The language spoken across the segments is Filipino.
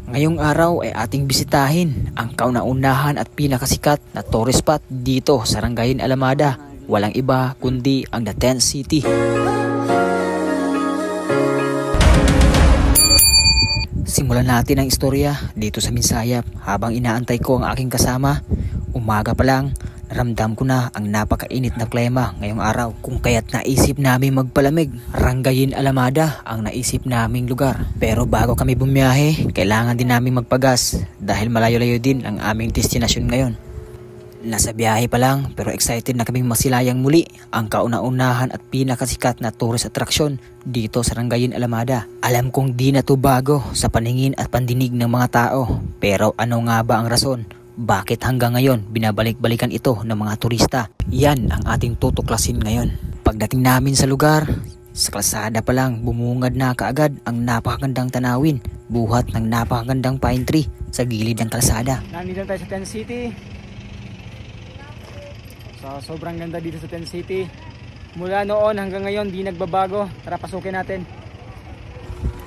Ngayong araw ay ating bisitahin ang kauna-unahan at pinakasikat na tourist spot dito sa Rangayen Alamada. Walang iba kundi ang The Tent City. Simulan natin ang istorya dito sa Minsayap habang inaantay ko ang aking kasama. Umaga pa lang, naramdam ko na ang napakainit na klima ngayong araw, kung kaya't naisip namin magpalamig. Rangayen Alamada ang naisip naming lugar. Pero bago kami bumiyahe, kailangan din namin magpagas dahil malayo-layo din ang aming destinasyon ngayon. Nasa biyahe pa lang pero excited na kaming masilayang muli ang kauna-unahan at pinakasikat na tourist attraction dito sa Rangayen Alamada. Alam kong di na to bago sa paningin at pandinig ng mga tao, pero ano nga ba ang rason? Bakit hanggang ngayon binabalik-balikan ito ng mga turista? Yan ang ating tutuklasin ngayon. Pagdating namin sa lugar, sa kalsada pa lang bumungad na kaagad ang napakagandang tanawin, buhat ng napakagandang pine tree sa gilid ng kalsada. Nandito tayo sa Tent City. So, sobrang ganda dito sa Tent City. Mula noon hanggang ngayon di nagbabago. Tara, pasukin natin.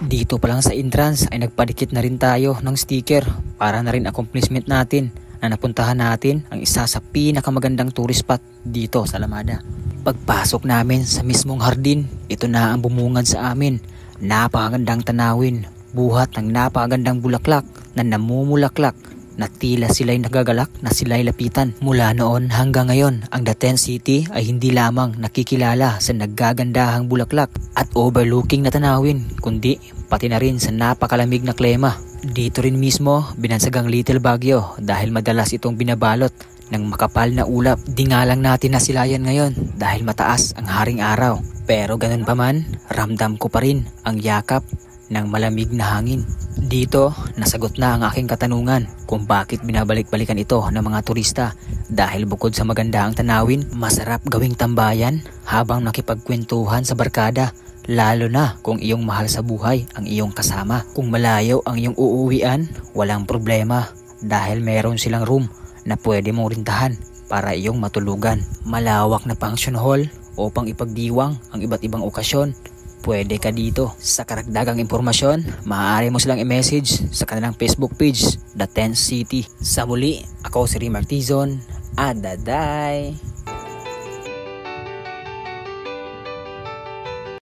Dito pa lang sa entrance ay nagpadikit na rin tayo ng sticker para na rin accomplishment natin na napuntahan natin ang isa sa pinakamagandang tourist spot dito sa Alamada. Pagpasok namin sa mismong hardin, ito na ang bumungad sa amin. Napakagandang tanawin, buhat ng napakagandang bulaklak na namumulaklak na tila sila'y nagagalak na sila'y lapitan. Mula noon hanggang ngayon, ang The Tent City ay hindi lamang nakikilala sa naggagandahang bulaklak at overlooking na tanawin, kundi pati na rin sa napakalamig na klima. Dito rin mismo binansagang Little Baguio dahil madalas itong binabalot ng makapal na ulap. Di nga lang natin nasilayan ngayon dahil mataas ang haring araw. Pero ganun pa man, ramdam ko pa rin ang yakap ng malamig na hangin. Dito, nasagot na ang aking katanungan kung bakit binabalik-balikan ito ng mga turista. Dahil bukod sa maganda ang tanawin, masarap gawing tambayan habang nakipagkwentuhan sa barkada. Lalo na kung iyong mahal sa buhay ang iyong kasama. Kung malayo ang iyong uuwian, walang problema dahil meron silang room na pwede mong rintahan para iyong matulugan. Malawak na function hall upang ipagdiwang ang iba't ibang okasyon. Pwede ka dito. Sa karagdagang impormasyon, maaari mo silang i-message sa kanilang Facebook page, The Tent City. Sa muli, ako si Ray Martizon. Adaday!